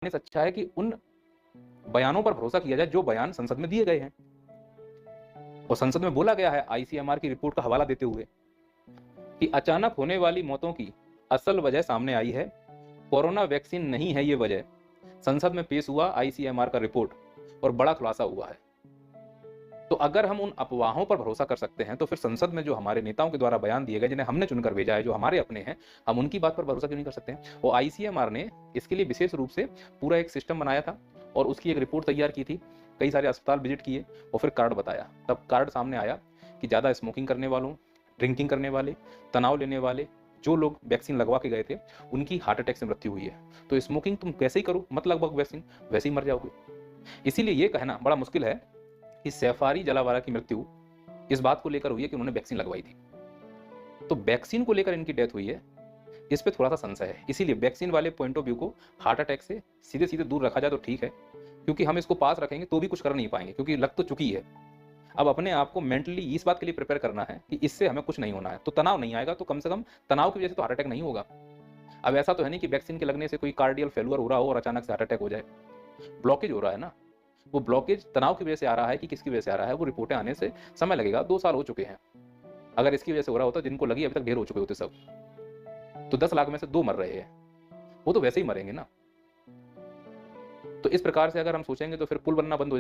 से अच्छा है कि उन बयानों पर भरोसा किया जाए जो बयान संसद में दिए गए हैं। और संसद में बोला गया है आईसीएमआर की रिपोर्ट का हवाला देते हुए कि अचानक होने वाली मौतों की असल वजह सामने आई है, कोरोना वैक्सीन नहीं है ये वजह। संसद में पेश हुआ आईसीएमआर का रिपोर्ट और बड़ा खुलासा हुआ है। तो अगर हम उन अफवाहों पर भरोसा कर सकते हैं तो फिर संसद में जो हमारे नेताओं के द्वारा बयान दिए गए, जिन्हें हमने चुनकर भेजा है, जो हमारे अपने हैं, हम उनकी बात पर भरोसा क्यों नहीं कर सकते हैं? और आईसीएमआर ने इसके लिए विशेष रूप से पूरा एक सिस्टम बनाया था और उसकी एक रिपोर्ट तैयार की थी, कई सारे अस्पताल विजिट किए और फिर कार्ड बताया। तब कार्ड सामने आया कि ज़्यादा स्मोकिंग करने वालों, ड्रिंकिंग करने वाले, तनाव लेने वाले, जो लोग वैक्सीन लगवा के गए थे, उनकी हार्ट अटैक से मृत्यु हुई है। तो स्मोकिंग तुम कैसे ही करो, मत लगवाओ वैक्सीन, वैसे ही मर जाओगे। इसीलिए ये कहना बड़ा मुश्किल है कि सैफारी जलावाला की मृत्यु इस बात को लेकर हुई है कि उन्होंने वैक्सीन लगवाई थी। तो वैक्सीन को लेकर इनकी डेथ हुई है, इस पे थोड़ा सा संशय है। इसीलिए वैक्सीन वाले पॉइंट ऑफ व्यू को हार्ट अटैक से सीधे सीधे दूर रखा जाए तो ठीक है, क्योंकि हम इसको पास रखेंगे तो भी कुछ कर नहीं पाएंगे, क्योंकि लग तो चुकी है। अब अपने आप को मेंटली इस बात के लिए प्रिपेयर करना है कि इससे हमें कुछ नहीं होना है। तो तनाव नहीं आएगा, तो कम से कम तनाव की वजह से तो हार्ट अटैक नहीं होगा। अब ऐसा तो है नहीं कि वैक्सीन के लगने से कोई कार्डियल फेल्यूर हो रहा हो और अचानक से हार्ट अटैक हो जाए। ब्लॉकेज हो रहा है ना, वो ब्लॉकेज तनाव की वजह से आ रहा है कि किसकी वजह से आ रहा है, वो रिपोर्टें आने से समय लगेगा। 2 साल हो चुके हैं। अगर इसकी वजह से हो रहा होता, जिनको लगी अभी तक ढेर हो चुके होते सब। तो 10 लाख में से 2 मर रहे हैं, वो तो वैसे ही मरेंगे ना। तो इस प्रकार से अगर हम सोचेंगे तो फिर पुल बनना बंद हो